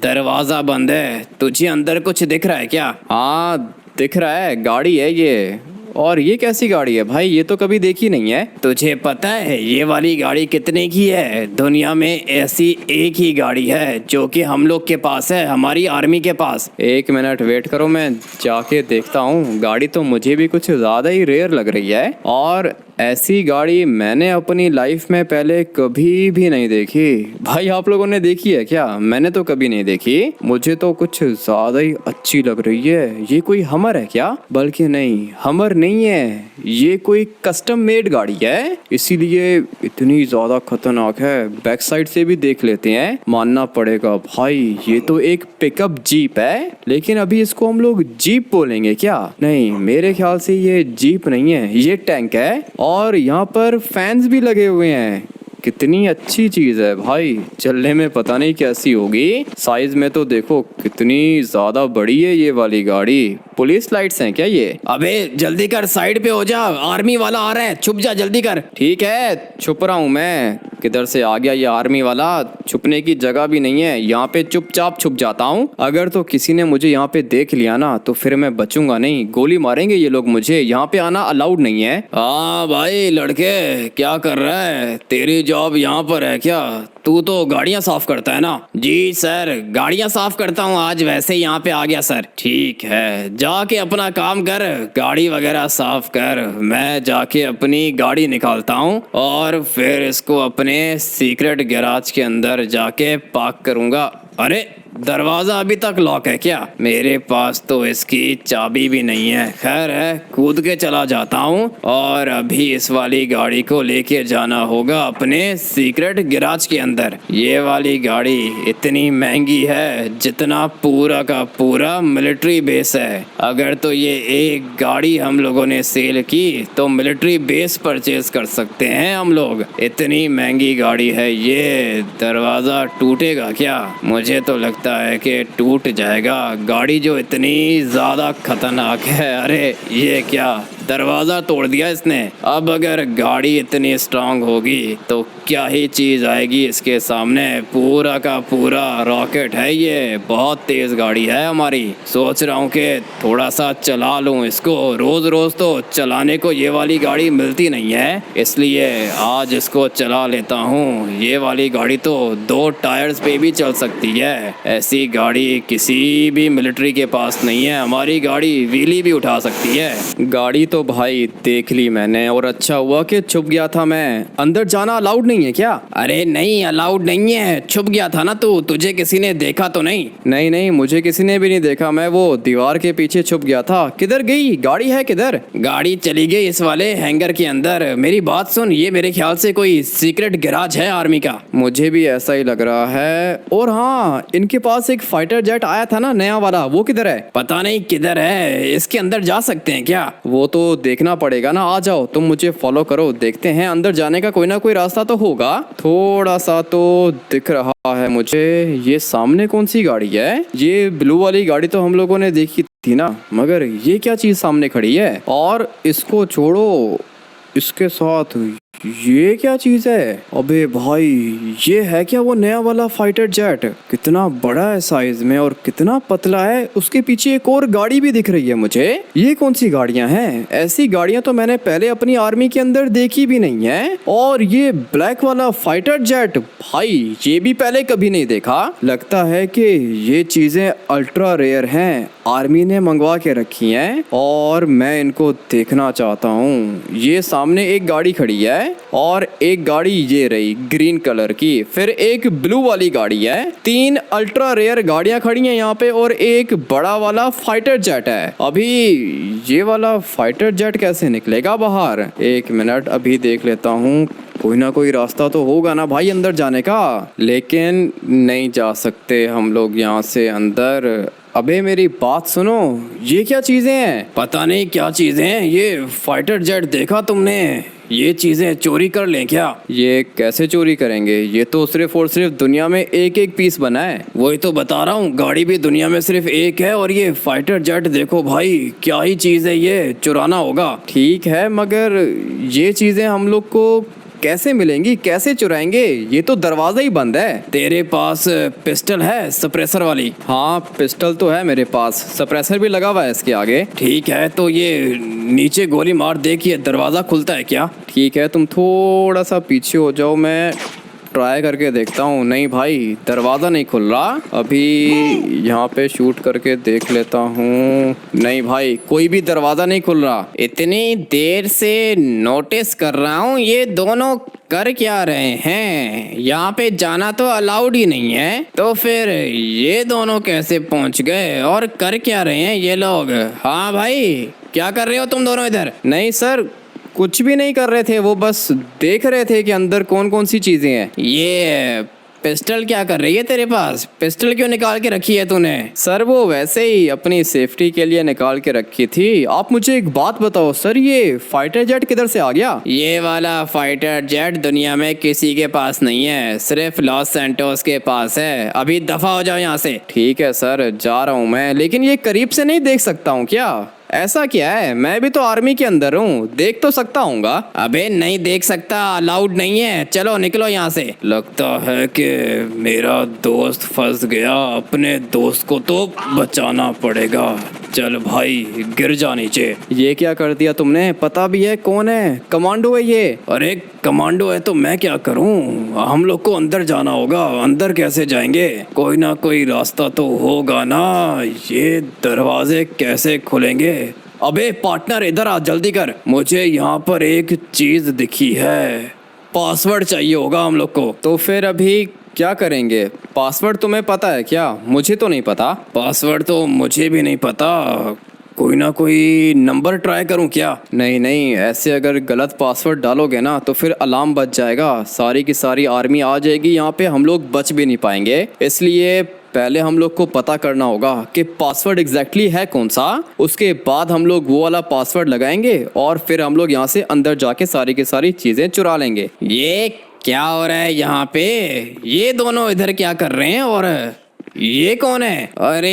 दरवाजा बंद है, तुझे अंदर कुछ दिख रहा है क्या? हाँ दिख रहा है, गाड़ी है ये। और ये कैसी गाड़ी है भाई? ये तो कभी देखी नहीं है। तुझे पता है ये वाली गाड़ी कितने की है? दुनिया में ऐसी एक ही गाड़ी है जो कि हम लोग के पास है, हमारी आर्मी के पास। 1 मिनट वेट करो, मैं जाके देखता हूँ। गाड़ी तो मुझे भी कुछ ज्यादा ही रेयर लग रही है, और ऐसी गाड़ी मैंने अपनी लाइफ में पहले कभी भी नहीं देखी। भाई आप लोगों ने देखी है क्या? मैंने तो कभी नहीं देखी। मुझे तो कुछ ज्यादा ही अच्छी लग रही है। ये कोई हमर है क्या? बल्कि नहीं, हमर नहीं है, ये कोई कस्टम मेड गाड़ी है, इसीलिए इतनी ज्यादा खतरनाक है। बैक साइड से भी देख लेते हैं, मानना पड़ेगा भाई ये तो एक पिकअप जीप है। लेकिन अभी इसको हम लोग जीप बोलेंगे क्या? नहीं, मेरे ख्याल से ये जीप नहीं है, ये टैंक है। और यहाँ पर फैंस भी लगे हुए हैं। कितनी अच्छी चीज है भाई, चलने में पता नहीं कैसी होगी। साइज में तो देखो कितनी ज्यादा बड़ी है ये वाली गाड़ी। पुलिस लाइट्स हैं क्या ये? अबे जल्दी कर, साइड पे हो जा, आर्मी वाला आ रहा है, छुप जा जल्दी कर। ठीक है, छुप रहा हूँ मैं। किधर से आ गया ये आर्मी वाला? छुपने की जगह भी नहीं है, यहाँ पे चुपचाप छुप जाता हूँ। अगर तो किसी ने मुझे यहाँ पे देख लिया ना तो फिर मैं बचूंगा नहीं, गोली मारेंगे ये लोग मुझे। यहाँ पे आना अलाउड नहीं है। हाँ भाई लड़के, क्या कर रहा है? तेरी जॉब यहाँ पर है क्या? तू तो गाड़ियाँ साफ करता है ना? जी सर, गाड़ियाँ साफ करता हूँ, आज वैसे ही यहाँ पे आ गया सर। ठीक है, जाके अपना काम कर, गाड़ी वगैरह साफ कर। मैं जाके अपनी गाड़ी निकालता हूँ और फिर इसको अपने सीक्रेट गैराज के अंदर जाके पार्क करूँगा। अरे दरवाजा अभी तक लॉक है क्या? मेरे पास तो इसकी चाबी भी नहीं है। खैर है, कूद के चला जाता हूँ और अभी इस वाली गाड़ी को लेके जाना होगा अपने सीक्रेट गैराज के अंदर। ये वाली गाड़ी इतनी महंगी है जितना पूरा का पूरा मिलिट्री बेस है। अगर तो ये एक गाड़ी हम लोगों ने सेल की तो मिलिट्री बेस परचेज कर सकते हैं हम लोग। इतनी महंगी गाड़ी है ये। दरवाजा टूटेगा क्या? मुझे तो लगता है कि टूट जाएगा, गाड़ी जो इतनी ज्यादा खतरनाक है। अरे ये क्या, दरवाजा तोड़ दिया इसने। अब अगर गाड़ी इतनी स्ट्रांग होगी तो क्या ही चीज आएगी इसके सामने। पूरा का पूरा रॉकेट है ये, बहुत तेज गाड़ी है हमारी। सोच रहा हूँ कि थोड़ा सा चला लूँ इसको। रोज रोज तो चलाने को ये वाली गाड़ी मिलती नहीं है, इसलिए आज इसको चला लेता हूँ। ये वाली गाड़ी तो 2 टायर्स पे भी चल सकती है। ऐसी गाड़ी किसी भी मिलिट्री के पास नहीं है। हमारी गाड़ी व्हीली भी उठा सकती है। गाड़ी तो भाई देख ली मैंने, और अच्छा हुआ कि छुप गया था मैं। अंदर जाना अलाउड नहीं है क्या? अरे नहीं, अलाउड नहीं है। छुप गया था ना तू, तुझे किसी ने देखा तो नहीं? नहीं नहीं, मुझे किसी ने भी नहीं देखा, मैं वो दीवार के पीछे छुप गया था। किधर गई गाड़ी? है किधर? गाड़ी चली गई इस वाले हैंगर के अंदर। मेरी बात सुन, ये मेरे ख्याल से कोई सीक्रेट गैराज है आर्मी का। मुझे भी ऐसा ही लग रहा है। और हाँ, इनके पास एक फाइटर जेट आया था ना नया वाला, वो किधर है? पता नहीं किधर है। इसके अंदर जा सकते हैं क्या? वो तो देखना पड़ेगा ना। आ जाओ तुम, मुझे फॉलो करो, देखते हैं अंदर जाने का कोई ना कोई रास्ता तो होगा। थोड़ा सा तो दिख रहा है मुझे। ये सामने कौन सी गाड़ी है? ये ब्लू वाली गाड़ी तो हम लोगों ने देखी थी ना, मगर ये क्या चीज सामने खड़ी है? और इसको छोड़ो, इसके साथ ये क्या चीज है? अबे भाई, ये है क्या वो नया वाला फाइटर जेट? कितना बड़ा है साइज में और कितना पतला है। उसके पीछे एक और गाड़ी भी दिख रही है मुझे। ये कौन सी गाड़ियां हैं? ऐसी गाड़ियां तो मैंने पहले अपनी आर्मी के अंदर देखी भी नहीं है। और ये ब्लैक वाला फाइटर जेट, भाई ये भी पहले कभी नहीं देखा। लगता है कि ये चीजें अल्ट्रा रेयर हैं, आर्मी ने मंगवा के रखी हैं और मैं इनको देखना चाहता हूँ। ये सामने एक गाड़ी खड़ी है और एक गाड़ी ये रही ग्रीन कलर की, फिर एक ब्लू वाली गाड़ी है। 3 अल्ट्रा रेयर गाड़ियां खड़ी हैं यहाँ पे और एक बड़ा वाला फाइटर जेट है। अभी ये वाला फाइटर जेट कैसे निकलेगा बाहर? 1 मिनट, अभी देख लेता हूँ। कोई ना कोई रास्ता तो होगा ना भाई अंदर जाने का, लेकिन नहीं जा सकते हम लोग यहाँ से अंदर। अबे मेरी बात सुनो, ये क्या चीजें हैं? पता नहीं क्या चीजें हैं। ये फाइटर जेट देखा तुमने? ये चीजें चोरी कर लें क्या? ये कैसे चोरी करेंगे? ये तो सिर्फ और सिर्फ दुनिया में एक एक पीस बना है। वही तो बता रहा हूँ, गाड़ी भी दुनिया में सिर्फ एक है और ये फाइटर जेट देखो भाई, क्या ही चीज है, ये चुराना होगा। ठीक है, मगर ये चीजें हम लोग को कैसे मिलेंगी, कैसे चुराएंगे? ये तो दरवाजा ही बंद है। तेरे पास पिस्टल है सप्रेसर वाली? हाँ पिस्टल तो है मेरे पास, सप्रेसर भी लगा हुआ है इसके आगे। ठीक है, तो ये नीचे गोली मार, देखिए दरवाजा खुलता है क्या? ठीक है, तुम थोड़ा सा पीछे हो जाओ, मैं ट्राई करके देखता हूँ। नहीं भाई, दरवाज़ा नहीं खुल रहा। अभी यहाँ पे शूट करके देख लेता हूँ। नहीं भाई, कोई भी दरवाज़ा नहीं खुल रहा। इतनी देर से नोटिस कर रहा हूँ, ये दोनों कर क्या रहे हैं? यहाँ पे जाना तो अलाउड ही नहीं है, तो फिर ये दोनों कैसे पहुँच गए और कर क्या रहे हैं ये लोग? हाँ भाई, क्या कर रहे हो तुम दोनों इधर? नहीं सर, कुछ भी नहीं कर रहे थे, वो बस देख रहे थे कि अंदर कौन कौन सी चीजें हैं। ये पिस्टल क्या कर रही है तेरे पास? पिस्टल क्यों निकाल के रखी है तूने? सर वो वैसे ही अपनी सेफ्टी के लिए निकाल के रखी थी। आप मुझे एक बात बताओ सर, ये फाइटर जेट किधर से आ गया? ये वाला फाइटर जेट दुनिया में किसी के पास नहीं है, सिर्फ लॉस सैंटोस के पास है। अभी दफा हो जाओ यहाँ से। ठीक है सर, जा रहा हूँ मैं, लेकिन ये करीब से नहीं देख सकता हूँ क्या? ऐसा क्या है, मैं भी तो आर्मी के अंदर हूँ, देख तो सकता हूँगा। अबे नहीं देख सकता, अलाउड नहीं है, चलो निकलो यहाँ से। लगता है कि मेरा दोस्त फंस गया, अपने दोस्त को तो बचाना पड़ेगा। चल भाई, गिर जा नीचे। ये क्या कर दिया तुमने? पता भी है कौन है? कमांडो है ये। अरे कमांडो है तो मैं क्या करूं? हम लोग को अंदर जाना होगा। अंदर कैसे जाएंगे? कोई ना कोई रास्ता तो होगा ना। ये दरवाजे कैसे खुलेंगे? अबे पार्टनर इधर आ, जल्दी कर। मुझे यहाँ पर एक चीज दिखी है, पासवर्ड चाहिए होगा हम लोग को। तो फिर अभी क्या करेंगे? पासवर्ड तुम्हें पता है क्या? मुझे तो नहीं पता। पासवर्ड तो मुझे भी नहीं पता। कोई ना कोई नंबर ट्राई करूं क्या? नहीं नहीं, ऐसे अगर गलत पासवर्ड डालोगे ना तो फिर अलार्म बच जाएगा, सारी की सारी आर्मी आ जाएगी यहाँ पे, हम लोग बच भी नहीं पाएंगे। इसलिए पहले हम लोग को पता करना होगा कि पासवर्ड एग्जैक्टली है कौन सा। उसके बाद हम लोग वो वाला पासवर्ड लगाएंगे और फिर हम लोग यहाँ से अंदर जाके सारी की सारी चीजें चुरा लेंगे। ये क्या हो रहा है यहाँ पे? ये दोनों इधर क्या कर रहे हैं और ये कौन है? अरे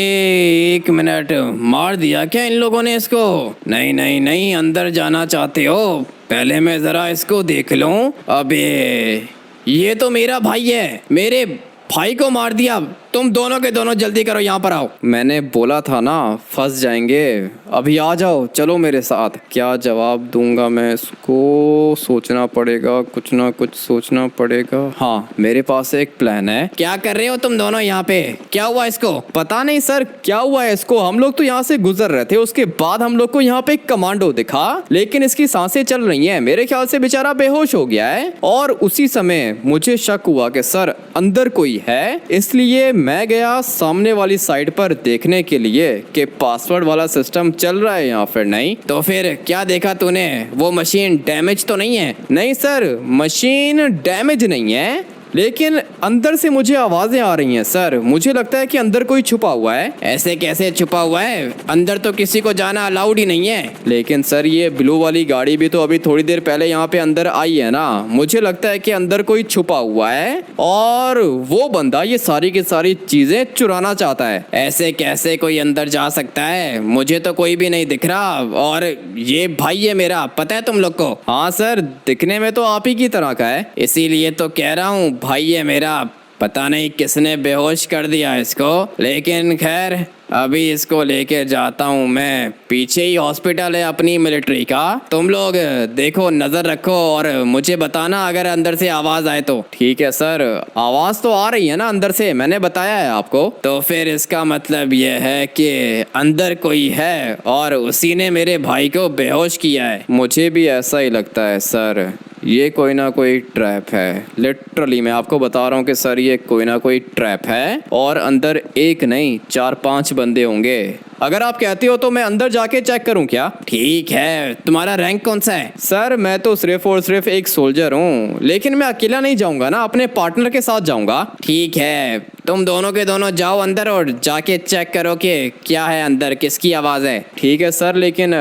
1 मिनट, मार दिया क्या इन लोगों ने इसको? नहीं नहीं नहीं, अंदर जाना चाहते हो? पहले मैं जरा इसको देख लूं। अबे ये तो मेरा भाई है, मेरे भाई को मार दिया। तुम दोनों के दोनों जल्दी करो, यहाँ पर आओ। मैंने बोला था ना फंस जाएंगे। अभी आ जाओ, चलो मेरे साथ। क्या जवाब दूंगा मैं इसको? सोचना पड़ेगा, कुछ ना कुछ सोचना पड़ेगा। हाँ, मेरे पास एक प्लान है। क्या कर रहे हो तुम दोनों यहाँ पे? क्या हुआ इसको? पता नहीं सर क्या हुआ है इसको। हम लोग तो यहाँ से गुजर रहे थे, उसके बाद हम लोग को यहाँ पे एक कमांडो दिखा, लेकिन इसकी सांसें चल रही हैं। मेरे ख्याल से बेचारा बेहोश हो गया है। और उसी समय मुझे शक हुआ कि सर अंदर कोई है, इसलिए मैं गया सामने वाली साइड पर देखने के लिए कि पासवर्ड वाला सिस्टम चल रहा है या फिर नहीं। तो फिर क्या देखा तूने? वो मशीन डैमेज तो नहीं है? नहीं सर, मशीन डैमेज नहीं है, लेकिन अंदर से मुझे आवाजें आ रही हैं सर। मुझे लगता है कि अंदर कोई छुपा हुआ है। ऐसे कैसे छुपा हुआ है? अंदर तो किसी को जाना अलाउड ही नहीं है। लेकिन सर ये ब्लू वाली गाड़ी भी तो अभी थोड़ी देर पहले यहाँ पे अंदर आई है ना। मुझे लगता है कि अंदर कोई छुपा हुआ है और वो बंदा ये सारी की सारी चीजें चुराना चाहता है। ऐसे कैसे कोई अंदर जा सकता है? मुझे तो कोई भी नहीं दिख रहा। और ये भाई है मेरा, पता है तुम लोग को? हाँ सर, दिखने में तो आप ही की तरह का है। इसीलिए तो कह रहा हूँ भाई है मेरा। पता नहीं किसने बेहोश कर दिया इसको, लेकिन खैर अभी इसको लेके जाता हूँ मैं। पीछे ही हॉस्पिटल है अपनी मिलिट्री का। तुम लोग देखो, नजर रखो और मुझे बताना अगर अंदर से आवाज आए तो। ठीक है सर, आवाज तो आ रही है ना अंदर से, मैंने बताया है आपको। तो फिर इसका मतलब यह है कि अंदर कोई है और उसी ने मेरे भाई को बेहोश किया है। मुझे भी ऐसा ही लगता है सर, ये कोई ना कोई ट्रैप है। लिटरली मैं आपको बता रहा हूँ कि सर ये कोई ना कोई ट्रैप है और अंदर एक नहीं 4-5 बंदे होंगे। अगर आप कहते हो तो मैं अंदर जाके चेक करूं क्या? ठीक है, तुम्हारा रैंक कौन सा है? सर मैं तो सिर्फ और सिर्फ एक सोल्जर हूँ, लेकिन मैं अकेला नहीं जाऊंगा ना, अपने पार्टनर के साथ जाऊंगा। ठीक है, तुम दोनों के दोनों जाओ अंदर और जाके चेक करो कि क्या है अंदर, किसकी आवाज है। ठीक है सर, लेकिन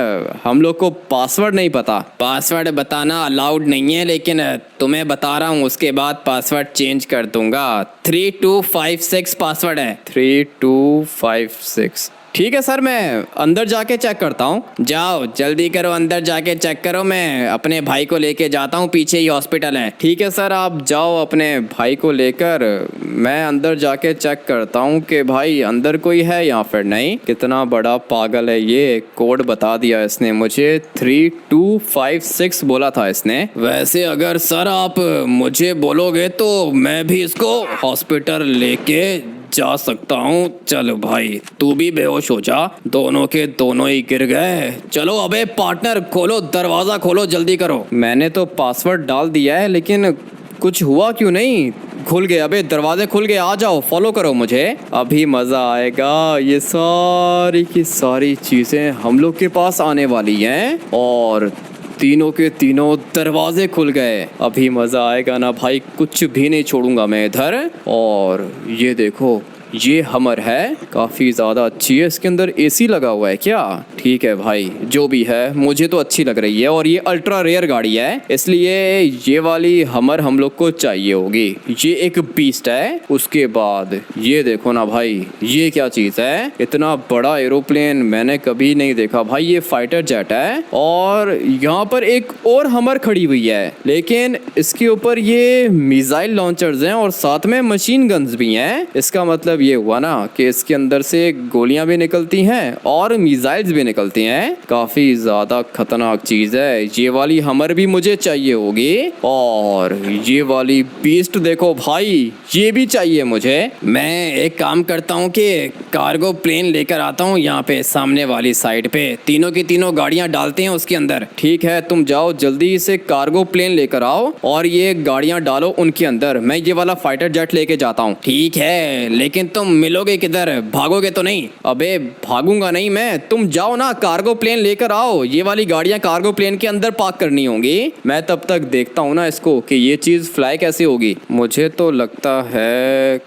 हम लोग को पासवर्ड नहीं पता। पासवर्ड बताना अलाउड नहीं है, लेकिन तुम्हें बता रहा हूँ, उसके बाद पासवर्ड चेंज कर दूंगा। 3256 पासवर्ड है। 3256। ठीक है सर, मैं अंदर जाके चेक करता हूँ। जाओ जल्दी करो, अंदर जाके चेक करो। मैं अपने भाई को लेके जाता हूँ, पीछे ही हॉस्पिटल है। ठीक है सर, आप जाओ अपने भाई को लेकर। मैं अंदर जाके चेक करता हूँ कि भाई अंदर कोई है या फिर नहीं। कितना बड़ा पागल है ये, कोड बता दिया इसने मुझे। 3256 बोला था इसने। वैसे अगर सर आप मुझे बोलोगे तो मैं भी इसको हॉस्पिटल लेके जा सकता हूँ। चलो भाई, तू भी बेहोश हो जा। दोनों के दोनों ही गिर गए। चलो अबे पार्टनर, खोलो दरवाजा, खोलो जल्दी करो। मैंने तो पासवर्ड डाल दिया है, लेकिन कुछ हुआ क्यों नहीं? खुल गए, अबे दरवाजे खुल गए। आ जाओ, फॉलो करो मुझे, अभी मजा आएगा। ये सारी की सारी चीजें हम लोग के पास आने वाली हैं और तीनों के तीनों दरवाजे खुल गए। अभी मजा आएगा ना भाई, कुछ भी नहीं छोड़ूंगा मैं इधर। और ये देखो, ये हमर है, काफ़ी ज़्यादा अच्छी है। इसके अंदर एसी लगा हुआ है क्या? ठीक है भाई, जो भी है मुझे तो अच्छी लग रही है और ये अल्ट्रा रेयर गाड़ी है, इसलिए ये वाली हमर हम लोग को चाहिए होगी। ये एक बीस्ट है। उसके बाद ये देखो ना भाई, ये क्या चीज़ है? इतना बड़ा एरोप्लेन मैंने कभी नहीं देखा भाई। ये फाइटर जेट है और यहाँ पर एक और हमर खड़ी हुई है, लेकिन इसके ऊपर ये मिसाइल लॉन्चर्स हैं और साथ में मशीन गन्स भी हैं। इसका मतलब ये हुआ ना कि इसके अंदर से गोलियां भी निकलती हैं और मिसाइल्स भी निकलती हैं। काफी ज्यादा खतरनाक चीज है। ये वाली हमर भी मुझे चाहिए होगी और ये वाली बीस्ट देखो भाई, ये भी चाहिए मुझे। मैं एक काम करता हूँ कि कार्गो प्लेन लेकर आता हूँ यहाँ पे सामने वाली साइड पे। तीनों की तीनों गाड़ियाँ डालते हैं उसके अंदर। ठीक है, तुम जाओ जल्दी से कार्गो प्लेन लेकर आओ और ये गाड़ियाँ डालो उनके अंदर। मैं ये वाला फाइटर जेट लेके जाता हूँ। ठीक है, लेकिन तुम मिलोगे किधर? भागोगे तो नहीं? अबे भागूंगा नहीं मैं, तुम जाओ ना कार्गो प्लेन लेकर आओ। ये वाली गाड़ियां कार्गो प्लेन के अंदर पार्क करनी होंगी। मैं तब तक देखता हूँ ना इसको कि ये चीज़ फ्लाई कैसे होगी। मुझे तो लगता है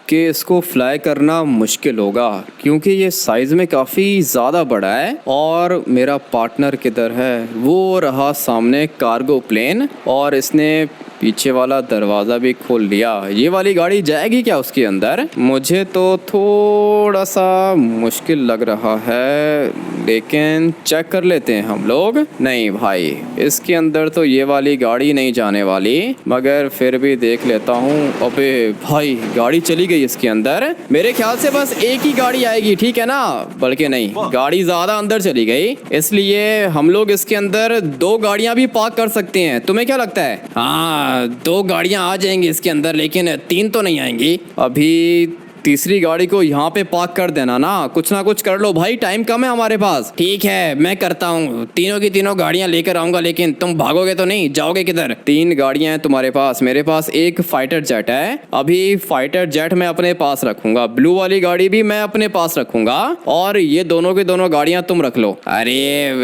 कि इसको फ्लाई करना मुश्किल होगा क्योंकि ये साइज़ में काफ़ी ज़्यादा बड़ा है। और मेरा पार्टनर किधर है? वो रहा सामने कार्गो प्लेन और इसने पीछे वाला दरवाज़ा भी खोल लिया। ये वाली गाड़ी जाएगी क्या उसके अंदर? मुझे तो थोड़ा सा मुश्किल लग रहा है, लेकिन चेक कर लेते हैं हम लोग। नहीं भाई, इसके अंदर तो ये वाली गाड़ी नहीं जाने वाली, मगर फिर भी देख लेता हूँ। अबे भाई, गाड़ी चली गई इसके अंदर। मेरे ख्याल से बस एक ही गाड़ी आएगी, ठीक है ना? बल्कि नहीं, गाड़ी ज़्यादा अंदर चली गई, इसलिए हम लोग इसके अंदर 2 गाड़ियाँ भी पार्क कर सकते हैं। तुम्हें क्या लगता है? हाँ, 2 गाड़ियाँ आ जाएंगी इसके अंदर, लेकिन 3 तो नहीं आएंगी। अभी तीसरी गाड़ी को यहाँ पे पार्क कर देना ना, कुछ ना कुछ कर लो भाई, टाइम कम है हमारे पास। ठीक है, मैं करता हूँ। तीनों की तीनों गाड़ियाँ लेकर आऊंगा, लेकिन तुम भागोगे तो नहीं? जाओगे किधर? 3 गाड़ियां हैं तुम्हारे पास, मेरे पास एक फाइटर जेट है। अभी फाइटर जेट मैं अपने पास रखूंगा, ब्लू वाली गाड़ी भी मैं अपने पास रखूंगा, और ये दोनों की दोनों गाड़ियां तुम रख लो। अरे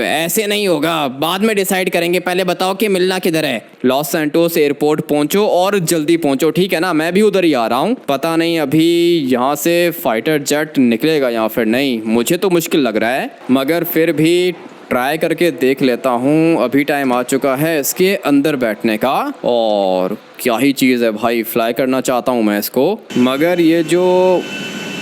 ऐसे नहीं होगा, बाद में डिसाइड करेंगे। पहले बताओ कि मिलना किधर है? लॉस सैंटोस एयरपोर्ट पहुंचो और जल्दी पहुंचो, ठीक है ना? मैं भी उधर ही आ रहा हूँ। पता नहीं अभी यहाँ से फाइटर जेट निकलेगा या फिर नहीं, मुझे तो मुश्किल लग रहा है, मगर फिर भी ट्राई करके देख लेता हूँ। अभी टाइम आ चुका है इसके अंदर बैठने का, और क्या ही चीज़ है भाई, फ्लाई करना चाहता हूँ मैं इसको, मगर ये जो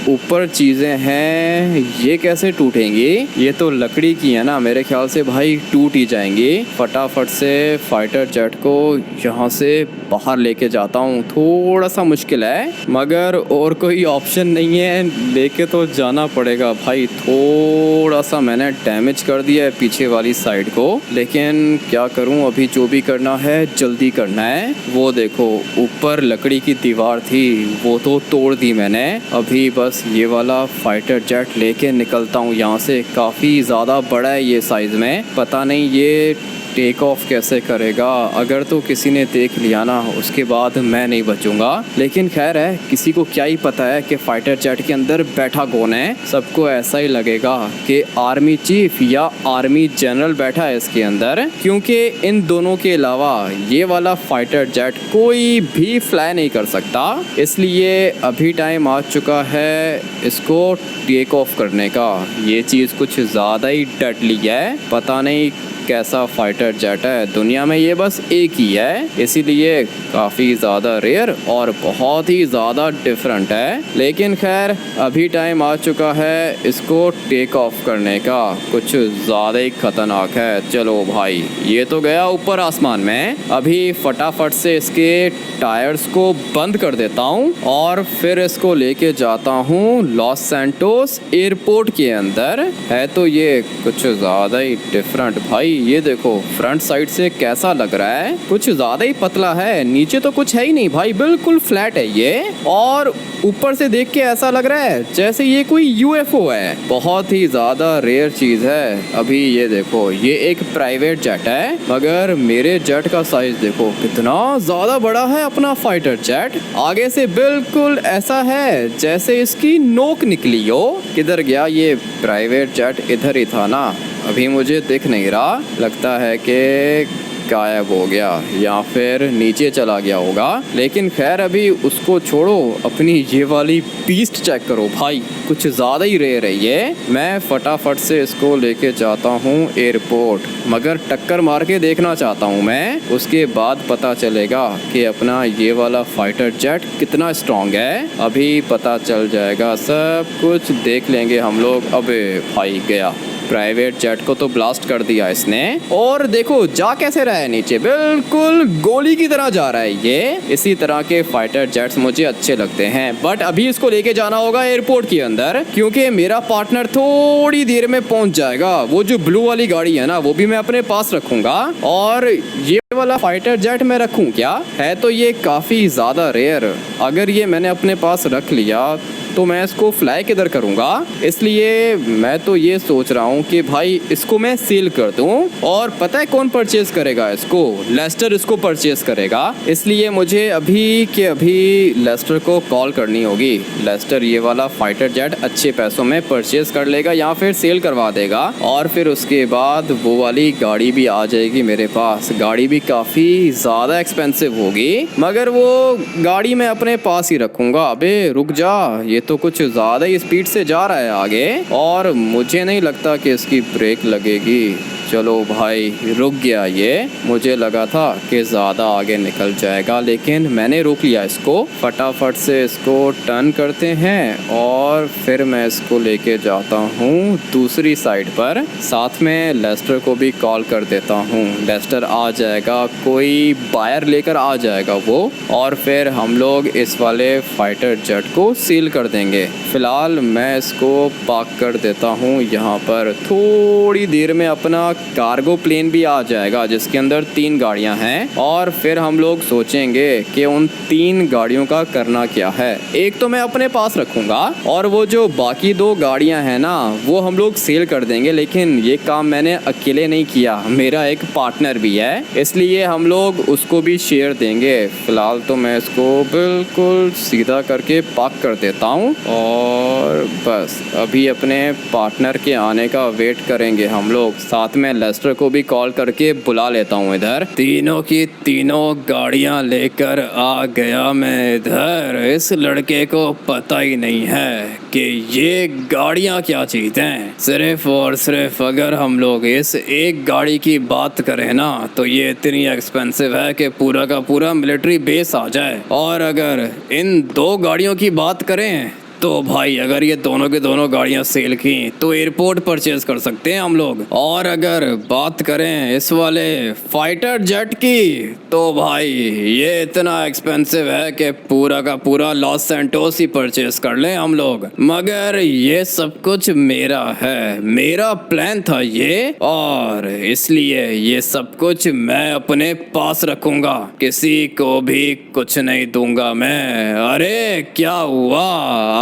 ऊपर चीज़ें हैं ये कैसे टूटेंगी? ये तो लकड़ी की है ना, मेरे ख्याल से भाई टूट ही जाएंगी। फटाफट से फाइटर जेट को यहाँ से बाहर लेके जाता हूँ। थोड़ा सा मुश्किल है, मगर और कोई ऑप्शन नहीं है, लेके तो जाना पड़ेगा भाई। थोड़ा सा मैंने डैमेज कर दिया है पीछे वाली साइड को, लेकिन क्या करूँ, अभी जो भी करना है जल्दी करना है। वो देखो ऊपर लकड़ी की दीवार थी, वो तो तोड़ दी मैंने। अभी बस ये वाला फाइटर जेट लेके निकलता हूँ यहाँ से। काफ़ी ज़्यादा बड़ा है ये साइज़ में, पता नहीं ये टेक ऑफ कैसे करेगा। अगर तो किसी ने देख लिया ना, उसके बाद मैं नहीं बचूंगा। लेकिन खैर है, किसी को क्या ही पता है कि फाइटर जेट के अंदर बैठा कौन है। सबको ऐसा ही लगेगा कि आर्मी चीफ या आर्मी जनरल बैठा है इसके अंदर, क्योंकि इन दोनों के अलावा ये वाला फाइटर जेट कोई भी फ्लाई नहीं कर सकता। इसलिए अभी टाइम आ चुका है इसको टेक ऑफ करने का। ये चीज़ कुछ ज़्यादा ही डटली है, पता नहीं कैसा फाइटर जेट है। दुनिया में ये बस एक ही है, इसीलिए काफ़ी ज़्यादा रेयर और बहुत ही ज़्यादा डिफरेंट है। लेकिन खैर अभी टाइम आ चुका है इसको टेक ऑफ करने का। कुछ ज़्यादा ही खतरनाक है। चलो भाई, ये तो गया ऊपर आसमान में। अभी फटाफट से इसके टायर्स को बंद कर देता हूँ और फिर इसको लेके जाता हूँ लॉस सैंटोस एयरपोर्ट के अंदर। है तो ये कुछ ज़्यादा ही डिफरेंट भाई। ये देखो फ्रंट साइड से कैसा लग रहा है, कुछ ज्यादा ही पतला है। नीचे तो कुछ है ही नहीं भाई, बिल्कुल फ्लैट है ये। और ऊपर से देख के ऐसा लग रहा है जैसे ये कोई यूएफओ है। बहुत ही ज्यादा रेयर चीज है। अभी ये देखो, ये एक प्राइवेट जेट है, मगर मेरे जेट का साइज देखो कितना ज्यादा बड़ा है। अपना फाइटर जेट आगे से बिल्कुल ऐसा है जैसे इसकी नोक निकली हो। किधर गया ये प्राइवेट जेट? इधर ही था ना, अभी मुझे दिख नहीं रहा। लगता है कि गायब हो गया या फिर नीचे चला गया होगा। लेकिन खैर अभी उसको छोड़ो, अपनी ये वाली बीस्ट चेक करो भाई, कुछ ज़्यादा ही रेयर है ये। मैं फटाफट से इसको लेके जाता हूँ एयरपोर्ट, मगर टक्कर मार के देखना चाहता हूँ मैं। उसके बाद पता चलेगा कि अपना ये वाला फाइटर जेट कितना स्ट्रॉन्ग है। अभी पता चल जाएगा, सब कुछ देख लेंगे हम लोग। अबे भाई गया, प्राइवेट जेट को तो ब्लास्ट कर दिया इसने। और देखो जा कैसे रहा है नीचे, बिल्कुल गोली की तरह जा रहा है ये। इसी तरह के फाइटर जेट्स मुझे अच्छे लगते हैं। बट अभी इसको लेके जाना होगा एयरपोर्ट के अंदर, क्योंकि मेरा पार्टनर थोड़ी देर में पहुंच जाएगा। वो जो ब्लू वाली गाड़ी है ना, वो भी मैं अपने पास रखूंगा। और ये वाला फाइटर जेट मैं रखूं क्या? है तो ये काफी ज्यादा रेयर। अगर ये मैंने अपने पास रख लिया तो मैं इसको फ्लाई किधर करूंगा? इसलिए मैं तो ये सोच रहा हूँ कि भाई इसको मैं सेल कर दूं। और पता है कौन परचेज करेगा इसको? लेस्टर इसको परचेज करेगा। इसलिए मुझे अभी के अभी लेस्टर को कॉल करनी होगी। लेस्टर ये वाला फाइटर जेट अच्छे पैसों में परचेज कर लेगा या फिर सेल करवा देगा, और फिर उसके बाद वो वाली गाड़ी भी आ जाएगी मेरे पास। गाड़ी भी काफ़ी ज़्यादा एक्सपेंसिव होगी, मगर वो गाड़ी मैं अपने पास ही रखूँगा। अबे रुक जा, ये तो कुछ ज़्यादा ही स्पीड से जा रहा है आगे, और मुझे नहीं लगता कि इसकी ब्रेक लगेगी। चलो भाई रुक गया ये। मुझे लगा था कि ज़्यादा आगे निकल जाएगा, लेकिन मैंने रोक लिया इसको। फटाफट से इसको टर्न करते हैं और फिर मैं इसको लेके जाता हूँ दूसरी साइड पर। साथ में लेस्टर को भी कॉल कर देता हूँ। लेस्टर आ जाएगा, कोई बायर लेकर आ जाएगा वो, और फिर हम लोग इस वाले फाइटर जेट को सील कर देंगे। फ़िलहाल मैं इसको पार्क कर देता हूँ यहाँ पर। थोड़ी देर में अपना कार्गो प्लेन भी आ जाएगा जिसके अंदर 3 गाड़ियां हैं और फिर हम लोग सोचेंगे कि उन 3 गाड़ियों का करना क्या है। एक तो मैं अपने पास रखूंगा और वो जो बाकी 2 गाड़ियां हैं ना वो हम लोग सेल कर देंगे, लेकिन ये काम मैंने अकेले नहीं किया, मेरा एक पार्टनर भी है, इसलिए हम लोग उसको भी शेयर देंगे। फिलहाल तो मैं इसको बिल्कुल सीधा करके पार्क कर देता हूँ और बस अभी अपने पार्टनर के आने का वेट करेंगे हम लोग। साथ में लेस्टर को भी कॉल करके बुला लेता हूँ इधर। तीनों की तीनों गाड़ियां लेकर आ गया मैं इधर। इस लड़के को पता ही नहीं है कि ये गाड़ियां क्या चीज हैं। सिर्फ और सिर्फ अगर हम लोग इस एक गाड़ी की बात करें ना तो ये इतनी एक्सपेंसिव है कि पूरा का पूरा मिलिट्री बेस आ जाए। और अगर इन 2 गाड़ियों की बात करें तो भाई अगर ये दोनों की दोनों गाड़ियां सेल की तो एयरपोर्ट परचेज कर सकते हैं हम लोग। और अगर बात करें इस वाले फाइटर जेट की तो भाई ये इतना एक्सपेंसिव है कि पूरा का पूरा लॉस सैंटोस ही परचेज कर लें हम लोग। मगर ये सब कुछ मेरा है, मेरा प्लान था ये, और इसलिए ये सब कुछ मैं अपने पास रखूंगा, किसी को भी कुछ नहीं दूंगा मैं। अरे क्या हुआ,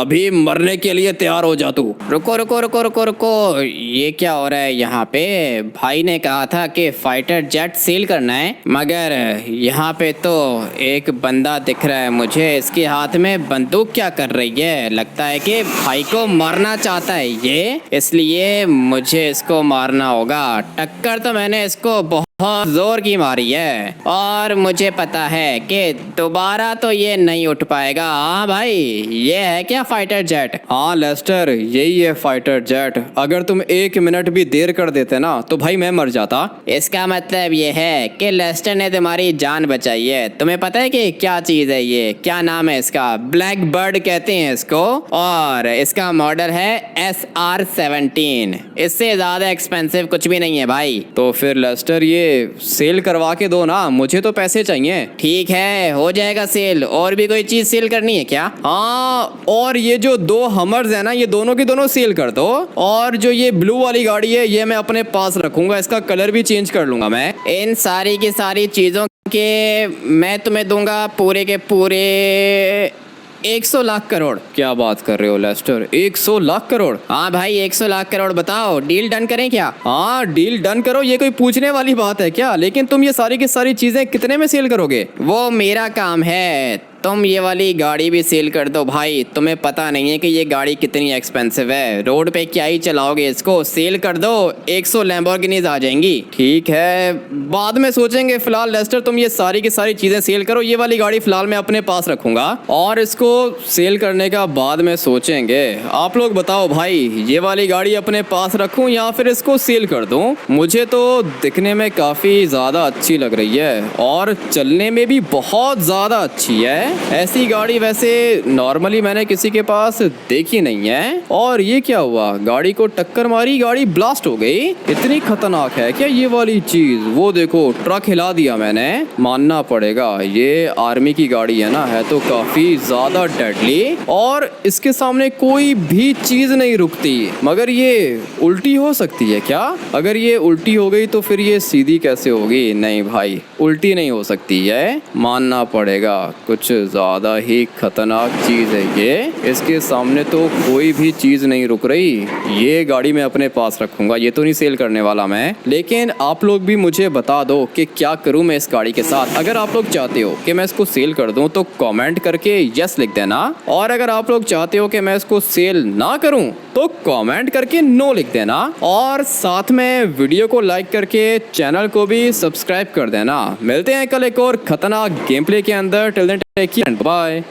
अभी मरने के लिए तैयार हो जा तू। रुको रुको रुको रुको रुको, ये क्या हो रहा है यहाँ पे? भाई ने कहा था कि फाइटर जेट सेल करना है, मगर यहाँ पे तो एक बंदा दिख रहा है मुझे, इसके हाथ में बंदूक क्या कर रही है? लगता है कि भाई को मारना चाहता है ये, इसलिए मुझे इसको मारना होगा। टक्कर तो मैंने इसको बहुत जोर की मारी है और मुझे पता है कि दोबारा तो ये नहीं उठ पाएगा। हाँ भाई, ये है क्या फाइटर जेट? हाँ लेस्टर, यही है फाइटर जेट। अगर तुम 1 मिनट भी देर कर देते ना तो भाई मैं मर जाता। इसका मतलब ये है कि लेस्टर ने तुम्हारी जान बचाई है। तुम्हें पता है कि क्या चीज है ये? क्या नाम है इसका? ब्लैक बर्ड कहते हैं इसको, और इसका मॉडल है SR-17। इससे ज्यादा एक्सपेंसिव कुछ भी नहीं है भाई। तो फिर लेस्टर ये सेल करवा के दो ना, मुझे तो पैसे चाहिए। ठीक है, हो जाएगा सेल। और भी कोई चीज सेल करनी है क्या? हाँ, और ये जो 2 हमर्स है ना ये दोनों की दोनों सेल कर दो। और जो ये ब्लू वाली गाड़ी है ये मैं अपने पास रखूंगा, इसका कलर भी चेंज कर लूंगा मैं। इन सारी की सारी चीजों के मैं तुम्हें दूंगा पूरे के पूरे 100 लाख करोड़। क्या बात कर रहे हो लेस्टर, 100 लाख करोड़? हाँ भाई, 100 लाख करोड़। बताओ, डील डन करें क्या? हाँ डील डन करो, ये कोई पूछने वाली बात है क्या? लेकिन तुम ये सारी की सारी चीजें कितने में सेल करोगे? वो मेरा काम है। तुम ये वाली गाड़ी भी सेल कर दो भाई। तुम्हें पता नहीं है कि ये गाड़ी कितनी एक्सपेंसिव है, रोड पे क्या ही चलाओगे इसको। सेल कर दो, 100 लैम्बोर्गिनीज आ जाएंगी। ठीक है, बाद में सोचेंगे। फिलहाल लेस्टर तुम ये सारी की सारी चीजें सेल करो, ये वाली गाड़ी फिलहाल मैं अपने पास रखूंगा और इसको सेल करने का बाद में सोचेंगे। आप लोग बताओ भाई, ये वाली गाड़ी अपने पास रखूं या फिर इसको सेल कर दूं? मुझे तो दिखने में काफी ज्यादा अच्छी लग रही है और चलने में भी बहुत ज्यादा अच्छी है। ऐसी गाड़ी वैसे नॉर्मली मैंने किसी के पास देखी नहीं है। और ये क्या हुआ, गाड़ी को टक्कर मारी, गाड़ी ब्लास्ट हो गई। इतनी खतरनाक है क्या ये वाली चीज? वो देखो, ट्रक हिला दिया मैंने, मानना पड़ेगा। ये आर्मी की गाड़ी है ना, है तो काफी ज्यादा डेडली और इसके सामने कोई भी चीज नहीं रुकती। मगर ये उल्टी हो सकती है क्या? अगर ये उल्टी हो गई तो फिर ये सीधी कैसे होगी? नहीं भाई, उल्टी नहीं हो सकती है, मानना पड़ेगा। कुछ ज्यादा ही खतरनाक चीज है ये, इसके सामने तो कोई भी चीज नहीं रुक रही। ये गाड़ी मैं अपने पास रखूंगा, ये तो नहीं सेल करने वाला मैं। लेकिन आप लोग भी मुझे बता दो कि क्या करूं मैं इस गाड़ी के साथ। अगर आप लोग चाहते हो कि मैं इसको सेल कर दूं तो कमेंट करके यस लिख देना, और अगर आप लोग चाहते हो कि मैं इसको सेल ना करूं तो कमेंट करके नो लिख देना, और साथ में वीडियो को लाइक करके चैनल को भी सब्सक्राइब कर देना। मिलते हैं कल एक और खतरनाक गेम प्ले के अंदर। Till then take care and bye.